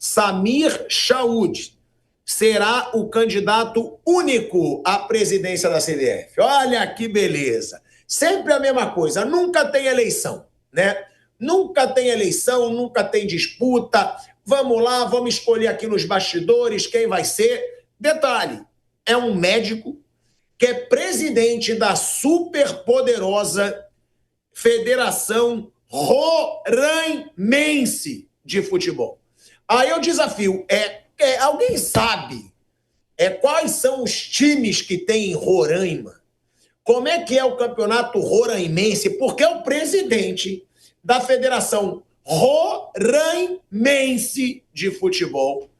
Samir Chaud será o candidato único à presidência da CBF. Olha que beleza. Sempre a mesma coisa, nunca tem eleição, né? Nunca tem eleição, nunca tem disputa. Vamos lá, vamos escolher aqui nos bastidores quem vai ser. Detalhe, é um médico que é presidente da superpoderosa Federação Roraimense de Futebol. Aí o desafio alguém sabe quais são os times que tem em Roraima? Como é que é o campeonato roraimense? Porque é o presidente da Federação Roraimense de Futebol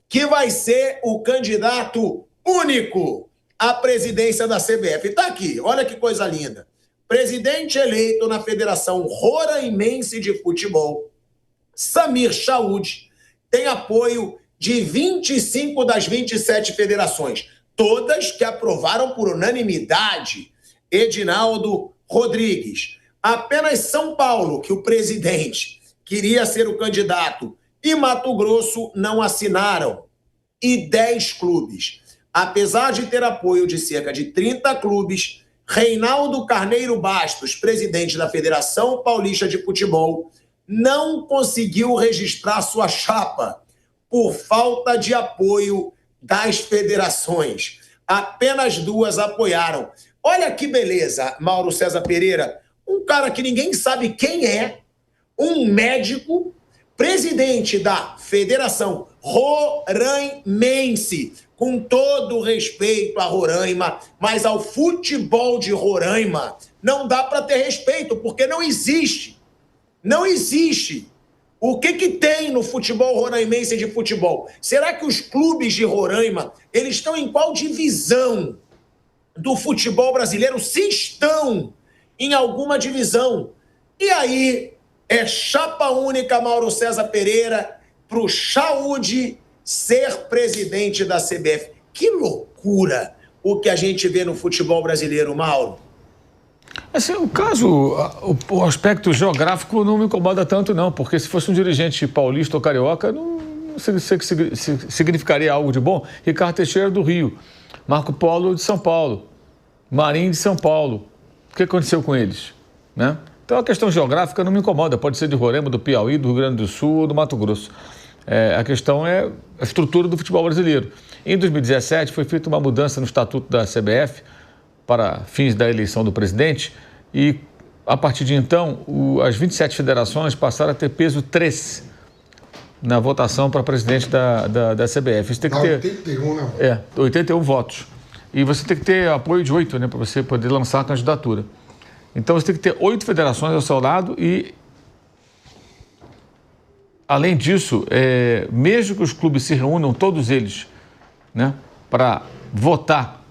que vai ser o candidato único à presidência da CBF. Está aqui, olha que coisa linda. Presidente eleito na Federação Roraimense de Futebol, Samir Chaud, tem apoio de 25 das 27 federações, todas que aprovaram por unanimidade Edinaldo Rodrigues. Apenas São Paulo, que o presidente queria ser o candidato, e Mato Grosso não assinaram. E 10 clubes. Apesar de ter apoio de cerca de 30 clubes, Reinaldo Carneiro Bastos, presidente da Federação Paulista de Futebol, não conseguiu registrar sua chapa por falta de apoio das federações. Apenas 2 apoiaram. Olha que beleza, Mauro César Pereira, um cara que ninguém sabe quem é, um médico, presidente da Federação Roraimense, com todo o respeito a Roraima, mas ao futebol de Roraima não dá para ter respeito, porque não existe. Não existe. O que tem no futebol roraimense de futebol? Será que os clubes de Roraima, eles estão em qual divisão do futebol brasileiro? Se estão em alguma divisão. E aí é chapa única, Mauro César Pereira, para o Chaud ser presidente da CBF. Que loucura o que a gente vê no futebol brasileiro, Mauro. Assim, o aspecto geográfico não me incomoda tanto, não, porque se fosse um dirigente paulista ou carioca, não significaria algo de bom. Ricardo Teixeira do Rio, Marco Polo de São Paulo, Marinho de São Paulo. O que aconteceu com eles? Né? Então a questão geográfica não me incomoda, pode ser de Roraima, do Piauí, do Rio Grande do Sul ou do Mato Grosso. A questão é a estrutura do futebol brasileiro. Em 2017 foi feita uma mudança no estatuto da CBF para fins da eleição do presidente e, a partir de então, as 27 federações passaram a ter peso 3 na votação para presidente da CBF. Isso tem que ter 81, né? 81 votos. E você tem que ter apoio de 8, né, para você poder lançar a candidatura. Então, você tem que ter 8 federações ao seu lado e, além disso, mesmo que os clubes se reúnam, todos eles, né, para votar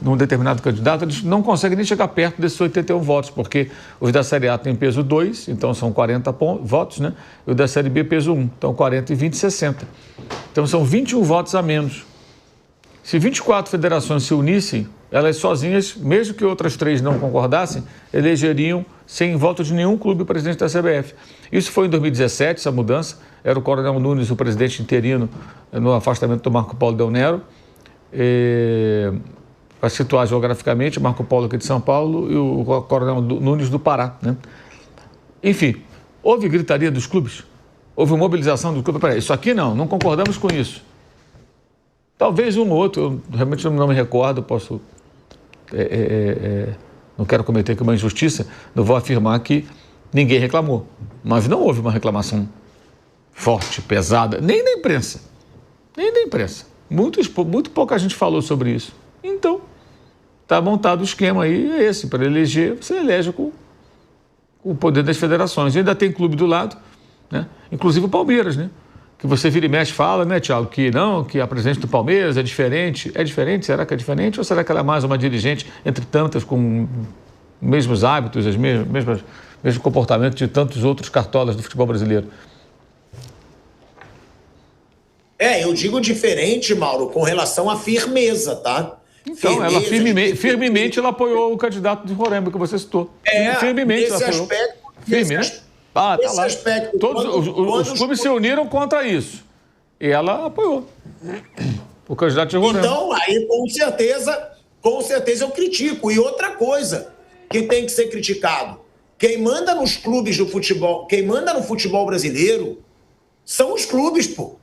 num determinado candidato, eles não conseguem nem chegar perto desses 81 votos, porque os da Série A têm peso 2, então são 40 votos, né? E o da Série B peso 1, então 40 e 20, 60. Então são 21 votos a menos. Se 24 federações se unissem, elas sozinhas, mesmo que outras 3 não concordassem, elegeriam sem voto de nenhum clube o presidente da CBF. Isso foi em 2017, essa mudança. Era o Coronel Nunes, o presidente interino, no afastamento do Marco Polo Del Nero. Para situar geograficamente, Marco Polo aqui de São Paulo e o Coronel Nunes do Pará, né? Enfim, houve gritaria dos clubes, houve mobilização dos clubes. Isso aqui não concordamos com isso. Talvez um ou outro, eu realmente não me recordo, posso... não quero cometer aqui uma injustiça, não vou afirmar que ninguém reclamou, mas não houve uma reclamação forte, pesada, nem da imprensa, muito pouca gente falou sobre isso. Então, está montado o esquema aí, é esse, para eleger, você elege com o poder das federações. E ainda tem clube do lado, né? Inclusive o Palmeiras, né? Que você vira e mexe fala, né, Thiago, que a presidente do Palmeiras é diferente. É diferente? Será que é diferente? Ou será que ela é mais uma dirigente, entre tantas, com mesmos hábitos, mesmo comportamento de tantos outros cartolas do futebol brasileiro? Eu digo diferente, Mauro, com relação à firmeza, tá? Então, ela firmemente ela apoiou o candidato de Roraima, que você citou. Firmemente ela apoiou. Firme, né? Tá lá. Todos os clubes se uniram contra isso. ela apoiou o candidato de Roraima. Então, aí com certeza eu critico. E outra coisa que tem que ser criticado, quem manda nos clubes do futebol, quem manda no futebol brasileiro são os clubes, pô.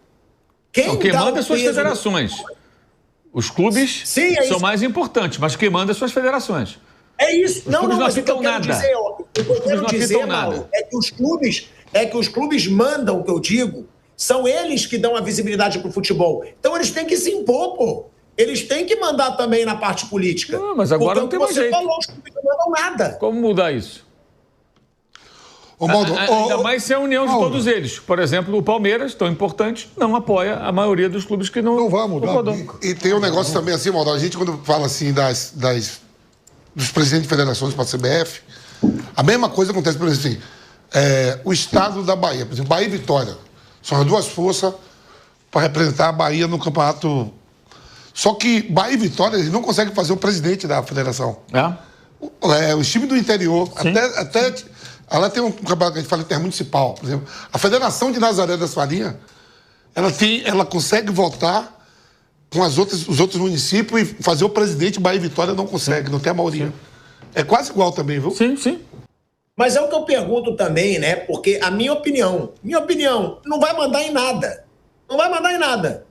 Quem manda são as federações. Os clubes são mais importantes, mas quem manda são as federações. É isso. Não, mas o que eu quero dizer, o que eu quero dizer, Mauro, é que os clubes mandam, o que eu digo, são eles que dão a visibilidade pro futebol. Então eles têm que se impor, pô. Eles têm que mandar também na parte política. Não, mas agora não tem mais jeito. Falou, os clubes não mandam nada. Como mudar isso? Ainda mais se é a união de todos eles. Por exemplo, o Palmeiras, tão importante, não apoia a maioria dos clubes que não vai mudar. E tem um negócio também assim, Mauro, a gente quando fala assim dos presidentes de federações para a CBF, a mesma coisa acontece, por exemplo, assim, o estado da Bahia, por exemplo, Bahia e Vitória, são as duas forças para representar a Bahia no campeonato. Só que Bahia e Vitória, eles não conseguem fazer o presidente da federação. Os times do interior, até ela tem um campeonato que a gente fala intermunicipal, por exemplo. A Federação de Nazaré das Farinhas, ela consegue votar com os outros municípios e fazer o presidente. Bahia e Vitória não consegue, não tem a maioria. Sim. É quase igual também, viu? Sim, sim. Mas é o que eu pergunto também, né? Porque a minha opinião, não vai mandar em nada. Não vai mandar em nada.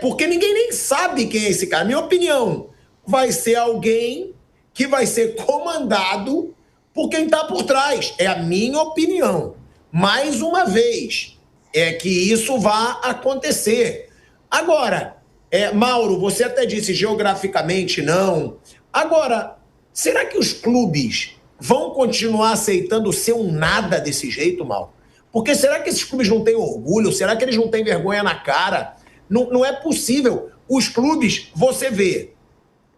Porque ninguém nem sabe quem é esse cara. Minha opinião, vai ser alguém que vai ser comandado por quem está por trás. É a minha opinião. Mais uma vez, é que isso vá acontecer. Agora, Mauro, você até disse geograficamente não. Agora, será que os clubes vão continuar aceitando ser um nada desse jeito, Mauro? Porque será que esses clubes não têm orgulho? Será que eles não têm vergonha na cara? Não é possível. Os clubes, você vê,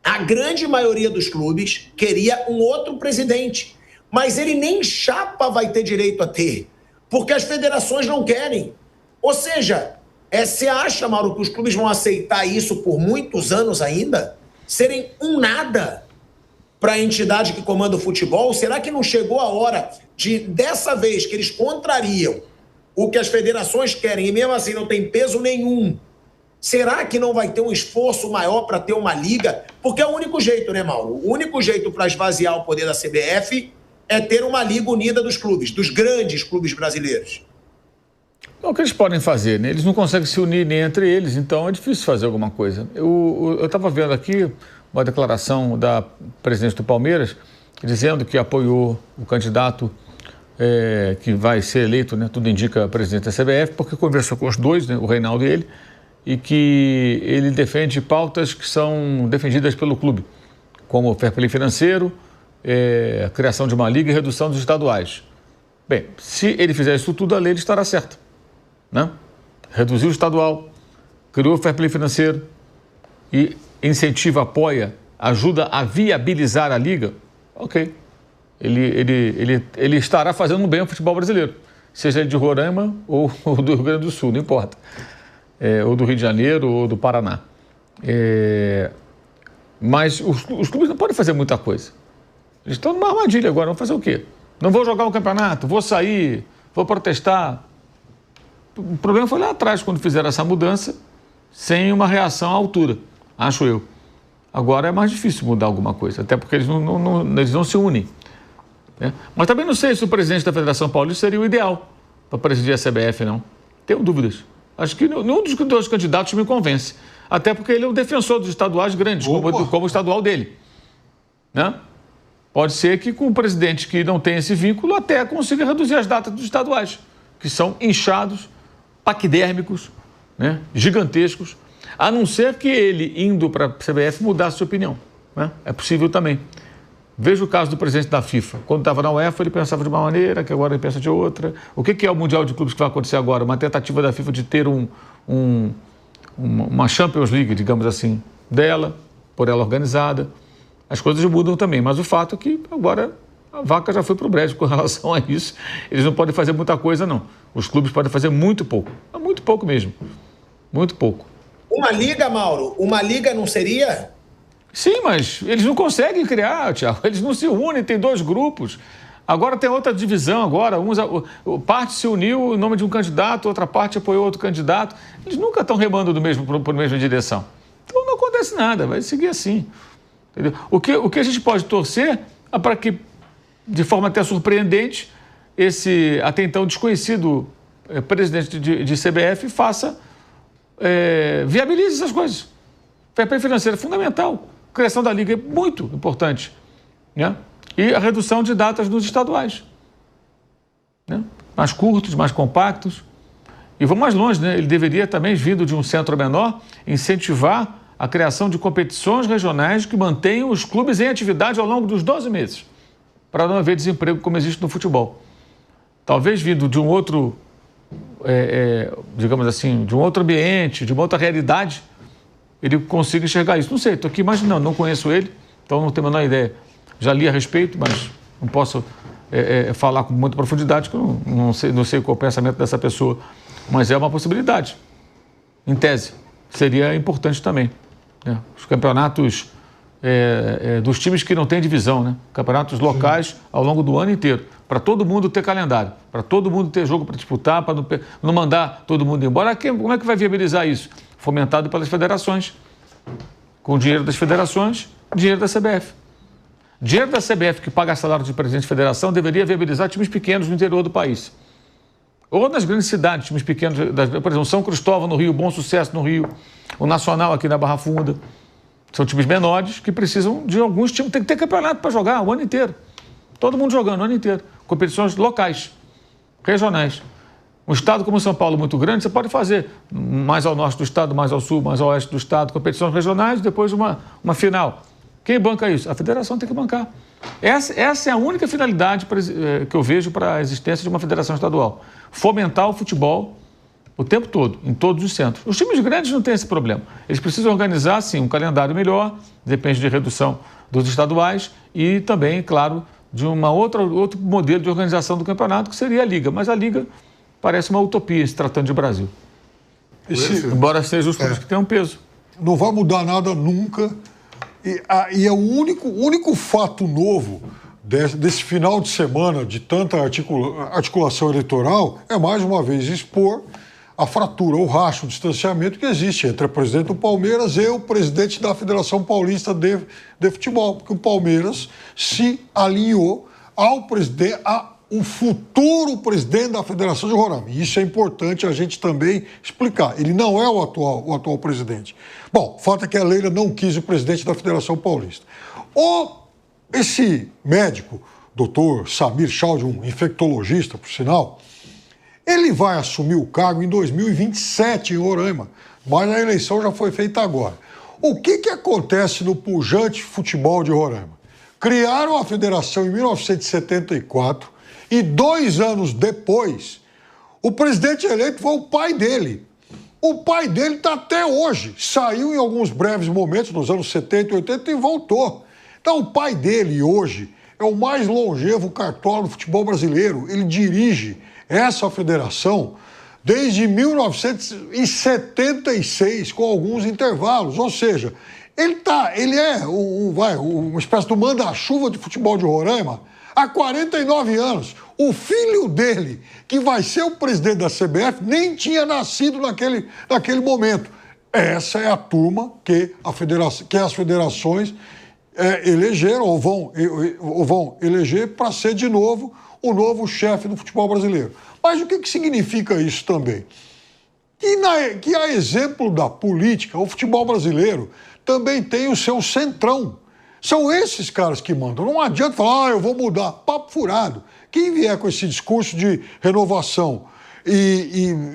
a grande maioria dos clubes queria um outro presidente, mas ele nem chapa vai ter direito a ter, porque as federações não querem. Ou seja, você acha, Mauro, que os clubes vão aceitar isso por muitos anos ainda? Serem um nada para a entidade que comanda o futebol? Será que não chegou a hora de, dessa vez, que eles contrariam o que as federações querem e mesmo assim não tem peso nenhum? Será que não vai ter um esforço maior para ter uma liga? Porque é o único jeito, né, Mauro? O único jeito para esvaziar o poder da CBF é ter uma liga unida dos clubes, dos grandes clubes brasileiros. É o que eles podem fazer, né? Eles não conseguem se unir nem entre eles, então é difícil fazer alguma coisa. Eu estava vendo aqui uma declaração da presidente do Palmeiras dizendo que apoiou o candidato que vai ser eleito, né? Tudo indica a presidente da CBF, porque conversou com os dois, né? O Reinaldo e ele, e que ele defende pautas que são defendidas pelo clube, como o fair play financeiro, a criação de uma liga e redução dos estaduais. Bem, se ele fizer isso tudo, a lei estará certa, né? Reduziu o estadual, criou o fair play financeiro e incentiva, apoia, ajuda a viabilizar a liga, ok. Ele estará fazendo um bem ao futebol brasileiro, seja ele de Roraima ou do Rio Grande do Sul, não importa. Ou do Rio de Janeiro ou do Paraná. Mas os clubes não podem fazer muita coisa. Eles estão numa armadilha agora, vão fazer o quê? Não vou jogar o campeonato, vou sair, vou protestar. O problema foi lá atrás, quando fizeram essa mudança, sem uma reação à altura, acho eu. Agora é mais difícil mudar alguma coisa, até porque eles não se unem. Né? Mas também não sei se o presidente da Federação Paulista seria o ideal para presidir a CBF, não. Tenho dúvidas. Acho que nenhum dos dois candidatos me convence. Até porque ele é um defensor dos estaduais grandes, como o estadual dele. Né? Pode ser que com o presidente que não tem esse vínculo até consiga reduzir as datas dos estaduais, que são inchados, paquidérmicos, né? Gigantescos, a não ser que ele, indo para a CBF, mudasse de opinião. Né? É possível também. Veja o caso do presidente da FIFA. Quando estava na UEFA, ele pensava de uma maneira, que agora ele pensa de outra. O que é o Mundial de Clubes que vai acontecer agora? Uma tentativa da FIFA de ter uma Champions League, digamos assim, dela, por ela organizada. As coisas mudam também, mas o fato é que agora a vaca já foi para o brejo com relação a isso. Eles não podem fazer muita coisa, não. Os clubes podem fazer muito pouco. Muito pouco mesmo. Muito pouco. Uma liga, Mauro? Uma liga não seria? Sim, mas eles não conseguem criar, Thiago. Eles não se unem, tem dois grupos. Agora tem outra divisão, agora parte se uniu em nome de um candidato, outra parte apoiou outro candidato. Eles nunca estão remando por mesma direção. Então não acontece nada, vai seguir assim. Entendeu? O que a gente pode torcer é para que, de forma até surpreendente, esse até então desconhecido presidente de CBF viabilize essas coisas. Fair play financeiro é fundamental. A criação da Liga é muito importante, né? E a redução de datas nos estaduais, né? Mais curtos, mais compactos. E vamos mais longe, né? Ele deveria também, vindo de um centro menor, incentivar a criação de competições regionais que mantenham os clubes em atividade ao longo dos 12 meses, para não haver desemprego como existe no futebol. Talvez vindo de um outro, digamos assim, de um outro ambiente, de uma outra realidade, ele consiga enxergar isso. Não sei, estou aqui imaginando, não conheço ele, então não tenho a menor ideia. Já li a respeito, mas não posso falar com muita profundidade, porque eu não sei qual é o pensamento dessa pessoa. Mas é uma possibilidade, em tese. Seria importante também, né? Os campeonatos dos times que não têm divisão, né? Campeonatos locais ao longo do ano inteiro, para todo mundo ter calendário, para todo mundo ter jogo para disputar, para não mandar todo mundo embora. Como é que vai viabilizar isso? Fomentado pelas federações, com o dinheiro das federações, dinheiro da CBF. Dinheiro da CBF que paga salário de presidente de federação deveria viabilizar times pequenos no interior do país. Ou nas grandes cidades, times pequenos, por exemplo, São Cristóvão no Rio, Bom Sucesso no Rio, o Nacional aqui na Barra Funda. São times menores que precisam de alguns times. Tem que ter campeonato para jogar o ano inteiro. Todo mundo jogando o ano inteiro. Competições locais, regionais. Um estado como São Paulo muito grande, você pode fazer mais ao norte do estado, mais ao sul, mais ao oeste do estado, competições regionais, depois uma final. Quem banca isso? A federação tem que bancar. Essa é a única finalidade que eu vejo para a existência de uma federação estadual. Fomentar o futebol o tempo todo, em todos os centros. Os times grandes não têm esse problema. Eles precisam organizar, sim, um calendário melhor, depende de redução dos estaduais e também, claro, de outro modelo de organização do campeonato, que seria a Liga. Mas a Liga parece uma utopia se tratando de Brasil. Embora seja os clubes que têm um peso. Não vai mudar nada nunca. E é o único fato novo desse final de semana de tanta articulação eleitoral é, mais uma vez, expor a fratura, o racho, o distanciamento que existe entre o presidente do Palmeiras e o presidente da Federação Paulista de Futebol, porque o Palmeiras se alinhou ao futuro presidente da Federação de Roraima. E isso é importante a gente também explicar. Ele não é o atual presidente. Bom, o fato é que a Leila não quis o presidente da Federação Paulista. Esse médico, doutor Samir Chaldi, um infectologista, por sinal, ele vai assumir o cargo em 2027 em Roraima, mas a eleição já foi feita agora. O que acontece no pujante futebol de Roraima? Criaram a federação em 1974 e 2 anos depois, o presidente eleito foi o pai dele. O pai dele está até hoje. Saiu em alguns breves momentos, nos anos 70 e 80, e voltou. Então, o pai dele hoje é o mais longevo cartola do futebol brasileiro. Ele dirige essa federação desde 1976, com alguns intervalos. Ou seja, ele é uma espécie de manda-chuva de futebol de Roraima há 49 anos. O filho dele, que vai ser o presidente da CBF, nem tinha nascido naquele momento. Essa é a turma que as federações elegeram ou vão eleger para ser de novo o novo chefe do futebol brasileiro. Mas o que significa isso também? Que a exemplo da política, o futebol brasileiro também tem o seu centrão. São esses caras que mandam. Não adianta falar, eu vou mudar. Papo furado. Quem vier com esse discurso de renovação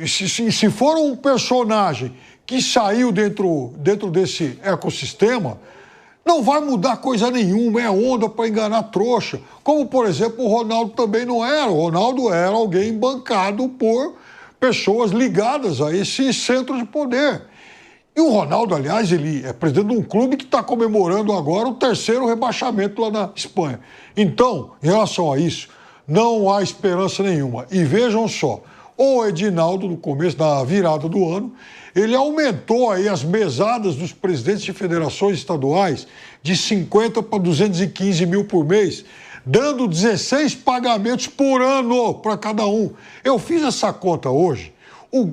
se for um personagem que saiu dentro desse ecossistema, não vai mudar coisa nenhuma. É onda para enganar trouxa. Como, por exemplo, o Ronaldo também não era. O Ronaldo era alguém bancado por pessoas ligadas a esse centro de poder. E o Ronaldo, aliás, ele é presidente de um clube que está comemorando agora o 3º rebaixamento lá na Espanha. Então, em relação a isso, não há esperança nenhuma. E vejam só, o Edinaldo, no começo da virada do ano, ele aumentou aí as mesadas dos presidentes de federações estaduais de 50 para 215 mil por mês. dando 16 pagamentos por ano para cada um. Eu fiz essa conta hoje.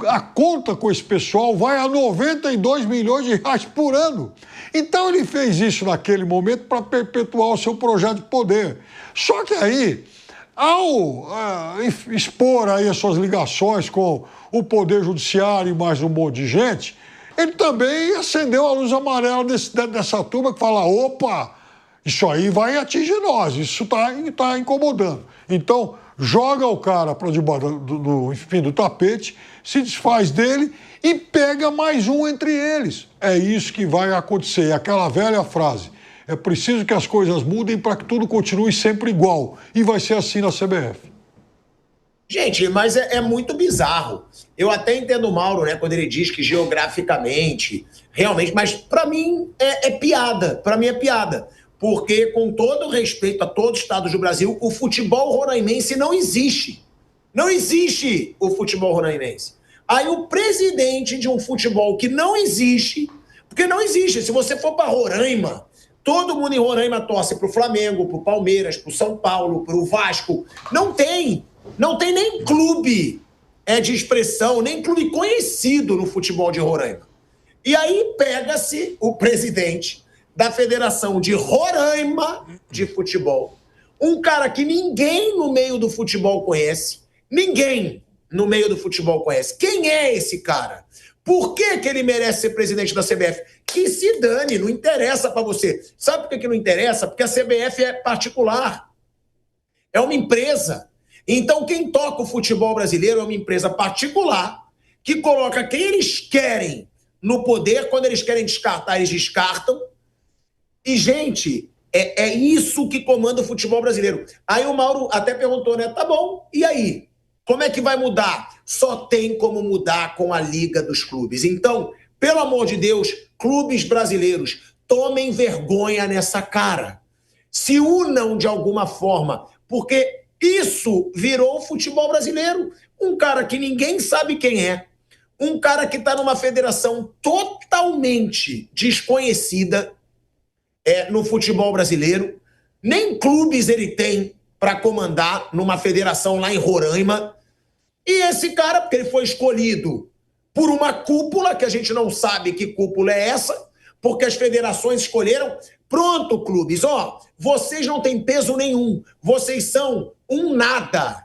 A conta com esse pessoal vai a 92 milhões de reais por ano. Então ele fez isso naquele momento para perpetuar o seu projeto de poder. Só que aí, ao expor aí as suas ligações com o Poder Judiciário e mais um monte de gente, ele também acendeu a luz amarela dessa turma que fala, opa, isso aí vai atingir nós, isso tá incomodando. Então, joga o cara para debaixo do tapete, se desfaz dele e pega mais um entre eles. É isso que vai acontecer. É aquela velha frase. É preciso que as coisas mudem para que tudo continue sempre igual. E vai ser assim na CBF. Gente, mas é muito bizarro. Eu até entendo o Mauro, né, quando ele diz que geograficamente, realmente, mas para mim é piada. Para mim é piada. Porque, com todo respeito a todos os estados do Brasil, o futebol roraimense não existe. Não existe o futebol roraimense. Aí o presidente de um futebol que não existe, porque não existe. Se você for para Roraima, todo mundo em Roraima torce para o Flamengo, para o Palmeiras, para o São Paulo, para o Vasco. Não tem nem clube de expressão, nem clube conhecido no futebol de Roraima. E aí pega-se o presidente da Federação de Roraima de Futebol, um cara que ninguém no meio do futebol conhece, ninguém no meio do futebol conhece. Quem é esse cara? Por que ele merece ser presidente da CBF? Que se dane, não interessa para você. Sabe por que não interessa? Porque a CBF é particular, é uma empresa. Então quem toca o futebol brasileiro é uma empresa particular que coloca quem eles querem no poder, quando eles querem descartar, eles descartam. E, gente, é isso que comanda o futebol brasileiro. Aí o Mauro até perguntou, né? Tá bom, e aí? Como é que vai mudar? Só tem como mudar com a Liga dos Clubes. Então, pelo amor de Deus, clubes brasileiros, tomem vergonha nessa cara. Se unam de alguma forma, porque isso virou o futebol brasileiro. Um cara que ninguém sabe quem é, um cara que está numa federação totalmente desconhecida, no futebol brasileiro, nem clubes ele tem para comandar numa federação lá em Roraima. E esse cara, porque ele foi escolhido por uma cúpula, que a gente não sabe que cúpula é essa, porque as federações escolheram. Pronto, clubes, vocês não têm peso nenhum, vocês são um nada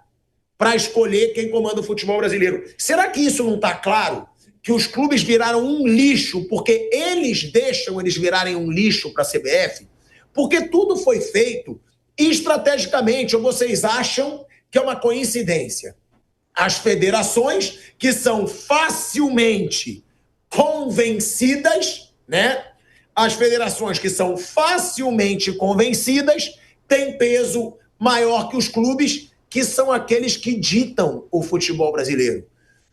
para escolher quem comanda o futebol brasileiro. Será que isso não está claro? Que os clubes viraram um lixo, porque eles deixam eles virarem um lixo para a CBF? Porque tudo foi feito estrategicamente, ou vocês acham que é uma coincidência? As federações que são facilmente convencidas, né? As federações que são facilmente convencidas têm peso maior que os clubes, que são aqueles que ditam o futebol brasileiro.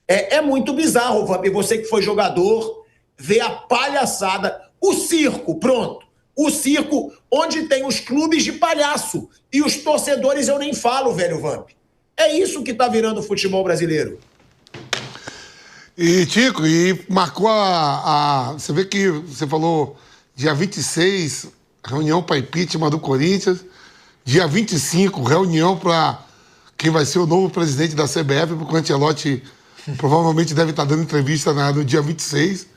É muito bizarro, Vamp, você que foi jogador, ver a palhaçada, o circo, pronto. O circo onde tem os clubes de palhaço. E os torcedores eu nem falo, velho Vamp. É isso que tá virando o futebol brasileiro. E, Tico, marcou você vê que você falou dia 26, reunião para impeachment do Corinthians. Dia 25, reunião para quem vai ser o novo presidente da CBF, porque o Ancelotti provavelmente deve estar dando entrevista no dia 26.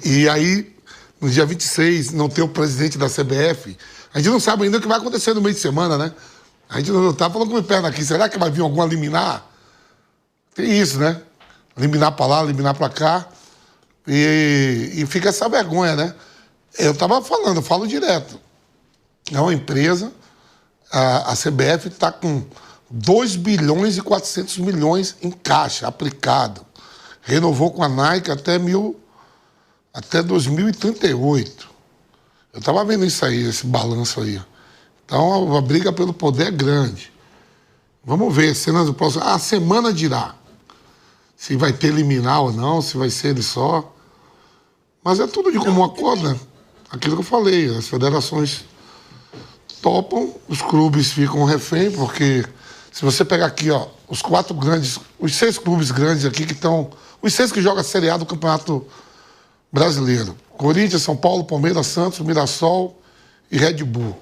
E aí, no dia 26, não ter o presidente da CBF. A gente não sabe ainda o que vai acontecer no meio de semana, né? A gente não tá falando com a perna aqui. Será que vai vir alguma liminar? Tem isso, né? Liminar para lá, liminar para cá. E fica essa vergonha, né? Eu falo direto. É uma empresa, a CBF está com 2 bilhões e 400 milhões em caixa, aplicado. Renovou com a Nike até 2038. Eu estava vendo isso aí, esse balanço aí. Então, a briga pelo poder é grande. Vamos ver, cenas do próximo. A semana dirá se vai ter liminar ou não, se vai ser ele só. Mas é tudo de comum acordo, né? Aquilo que eu falei, as federações topam, os clubes ficam refém, porque se você pegar aqui, os 4 grandes, os 6 clubes grandes aqui que estão, os 6 que jogam a Série A do Campeonato Brasileiro: Corinthians, São Paulo, Palmeiras, Santos, Mirassol e Red Bull.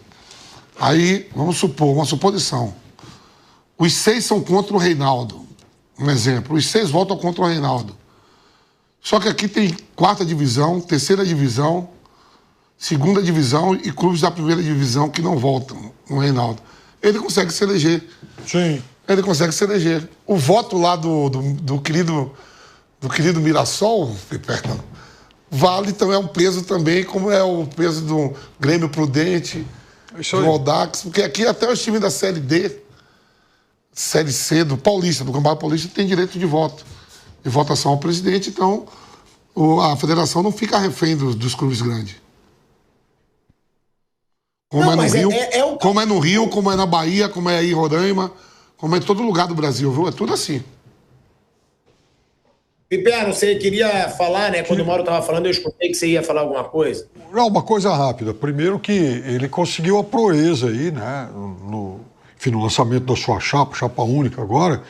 Aí, vamos supor, uma suposição. Os 6 são contra o Reinaldo. Um exemplo. Os 6 votam contra o Reinaldo. Só que aqui tem 4ª divisão, 3ª divisão, 2ª divisão e clubes da 1ª divisão que não votam no Reinaldo. Ele consegue se eleger. Sim. Ele consegue se eleger. O voto lá do querido Mirassol, vale também, é um peso também, como é o peso do Grêmio Prudente, do Audax, porque aqui até os times da Série D, Série C, do Paulista, do Campeonato Paulista, tem direito de voto, de votação ao presidente, então a federação não fica refém dos clubes grandes. Como não, é no Rio, como é no Rio, como é na Bahia, como é aí em Roraima, como é em todo lugar do Brasil, viu? É tudo assim. Piperno, você queria falar, né? Quando o Mauro estava falando, eu escutei que você ia falar alguma coisa. Não, uma coisa rápida. Primeiro que ele conseguiu a proeza aí, né? No lançamento da sua chapa única agora,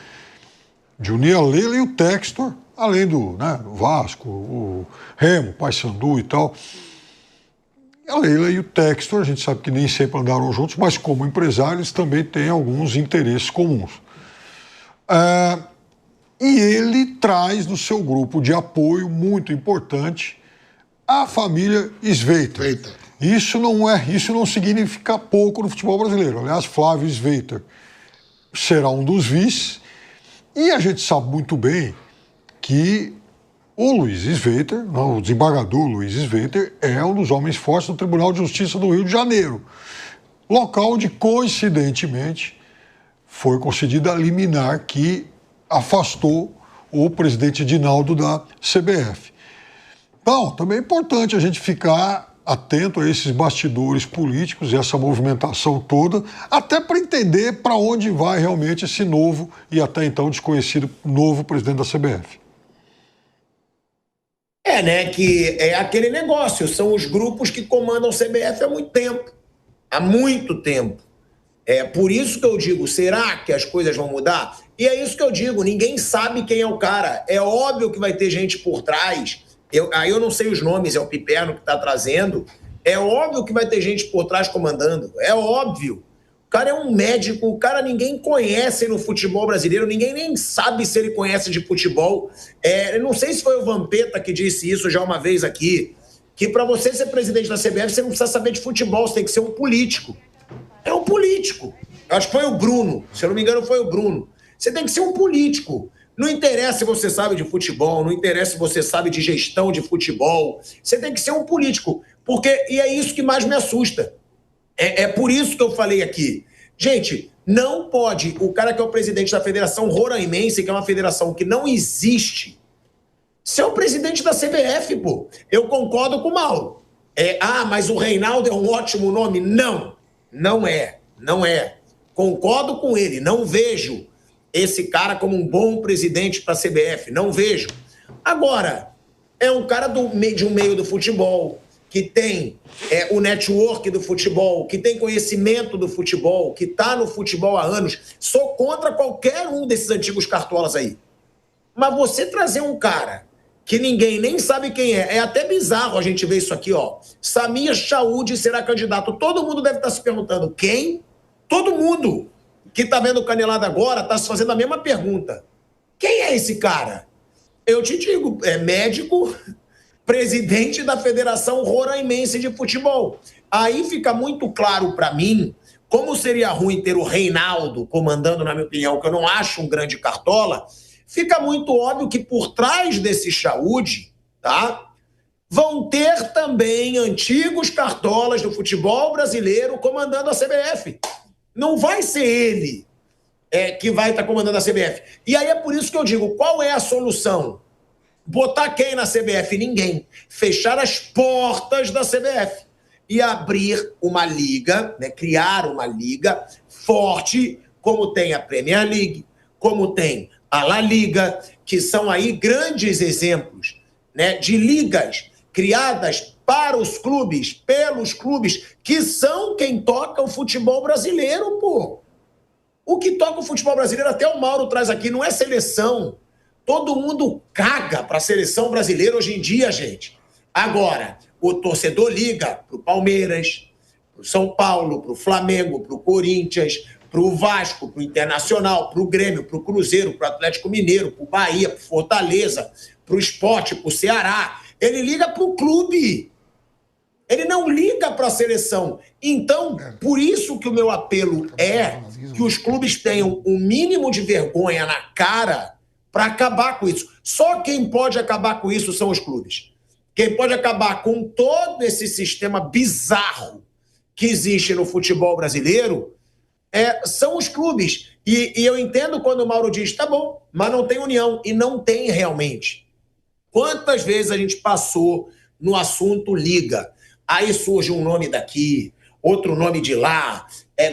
de unir a Leila e o Textor, além do Vasco, o Remo, Paysandu e tal. A Leila e o Textor, a gente sabe que nem sempre andaram juntos, mas como empresários também têm alguns interesses comuns. E ele traz no seu grupo de apoio muito importante a família Sveiter. Isso não significa pouco no futebol brasileiro. Aliás, Flávio Sveiter será um dos vices. E a gente sabe muito bem que o Luiz Sveiter, o desembargador Luiz Sveiter, é um dos homens fortes do Tribunal de Justiça do Rio de Janeiro, local onde, coincidentemente, foi concedida a liminar que afastou o presidente Dinaldo da CBF. Então, também é importante a gente ficar atento a esses bastidores políticos e essa movimentação toda, até para entender para onde vai realmente esse novo e até então desconhecido novo presidente da CBF. Que é aquele negócio, são os grupos que comandam o CBF há muito tempo. Há muito tempo. É por isso que eu digo, será que as coisas vão mudar? E é isso que eu digo, ninguém sabe quem é o cara. É óbvio que vai ter gente por trás. Aí eu não sei os nomes, é o Piperno que está trazendo. É óbvio que vai ter gente por trás comandando. É óbvio. O cara é um médico, o cara ninguém conhece no futebol brasileiro, ninguém nem sabe se ele conhece de futebol. Eu não sei se foi o Vampeta que disse isso já uma vez aqui, que para você ser presidente da CBF, você não precisa saber de futebol, você tem que ser um político. É um político. Eu acho que foi o Bruno, se eu não me engano foi o Bruno. Você tem que ser um político. Não interessa se você sabe de futebol, não interessa se você sabe de gestão de futebol. Você tem que ser um político. E é isso que mais me assusta. É por isso que eu falei aqui. Gente, não pode o cara que é o presidente da Federação Roraimense, que é uma federação que não existe, ser o presidente da CBF, pô. Eu concordo com o Mauro. Mas o Reinaldo é um ótimo nome. Não é. Concordo com ele. Não vejo esse cara como um bom presidente para a CBF. Não vejo. Agora, é um cara de um meio do futebol, que tem o network do futebol, que tem conhecimento do futebol, que está no futebol há anos. Sou contra qualquer um desses antigos cartolas aí. Mas você trazer um cara que ninguém nem sabe quem é até bizarro a gente ver isso aqui, ó. Samir Chaud será candidato. Todo mundo deve estar se perguntando quem? Todo mundo que está vendo o Canelada agora está se fazendo a mesma pergunta. Quem é esse cara? Eu te digo, é médico, presidente da Federação Roraimense de Futebol. Aí fica muito claro para mim como seria ruim ter o Reinaldo comandando, na minha opinião, que eu não acho um grande cartola. Fica muito óbvio que por trás desse Chaud, tá, vão ter também antigos cartolas do futebol brasileiro comandando a CBF. Não vai ser ele que vai estar comandando a CBF. E aí é por isso que eu digo, qual é a solução? Botar quem na CBF? Ninguém. Fechar as portas da CBF e abrir uma liga, né, criar uma liga forte, como tem a Premier League, como tem a La Liga, que são aí grandes exemplos, né, de ligas criadas para os clubes, pelos clubes, que são quem toca o futebol brasileiro, pô. O que toca o futebol brasileiro, até o Mauro traz aqui, não é seleção. Todo mundo caga para a seleção brasileira hoje em dia, gente. Agora, o torcedor liga para o Palmeiras, Pro São Paulo, pro Flamengo, pro Corinthians, pro Vasco, pro Internacional, pro Grêmio, pro Cruzeiro, pro Atlético Mineiro, pro Bahia, pro Fortaleza, pro Sport, pro Ceará. Ele liga pro clube. Ele não liga para a seleção. Então, por isso que o meu apelo é que os clubes tenham um mínimo de vergonha na cara para acabar com isso. Só quem pode acabar com isso são os clubes. Quem pode acabar com todo esse sistema bizarro que existe no futebol brasileiro são os clubes. E eu entendo quando o Mauro diz, tá bom, mas não tem união. E não tem realmente. Quantas vezes a gente passou no assunto liga? Aí surge um nome daqui, outro nome de lá,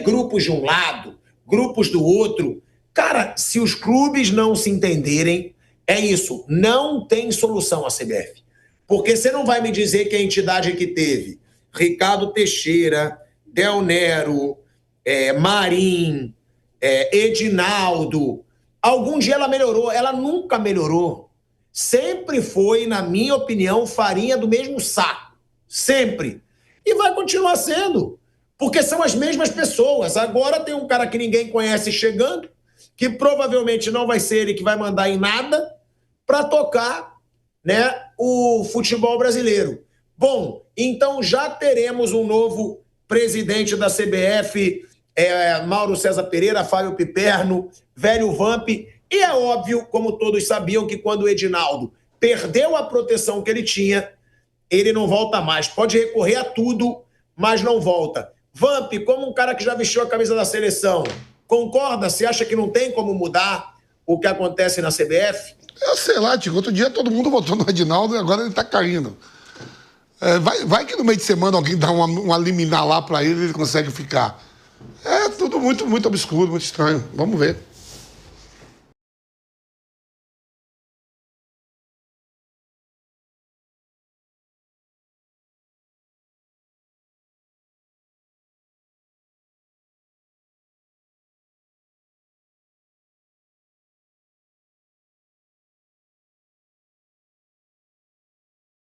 grupos de um lado, grupos do outro. Cara, se os clubes não se entenderem, é isso. Não tem solução a CBF. Porque você não vai me dizer que a entidade que teve Ricardo Teixeira, Del Nero, Marim, Edinaldo, algum dia ela melhorou. Ela nunca melhorou. Sempre foi, na minha opinião, farinha do mesmo saco. Sempre. E vai continuar sendo. Porque são as mesmas pessoas. Agora tem um cara que ninguém conhece chegando, que provavelmente não vai ser ele que vai mandar em nada para tocar, né, o futebol brasileiro. Bom, então já teremos um novo presidente da CBF, Mauro César Pereira, Fábio Piperno, velho Vamp. E é óbvio, como todos sabiam, que quando o Edinaldo perdeu a proteção que ele tinha, ele não volta mais. Pode recorrer a tudo, mas não volta. Vamp, como um cara que já vestiu a camisa da seleção, concorda? Você acha que não tem como mudar o que acontece na CBF? Eu sei lá, Tico. Outro dia todo mundo votou no Edinaldo e agora ele tá caindo. Vai que no meio de semana alguém dá uma liminar lá pra ele e ele consegue ficar. É tudo muito, muito obscuro, muito estranho. Vamos ver.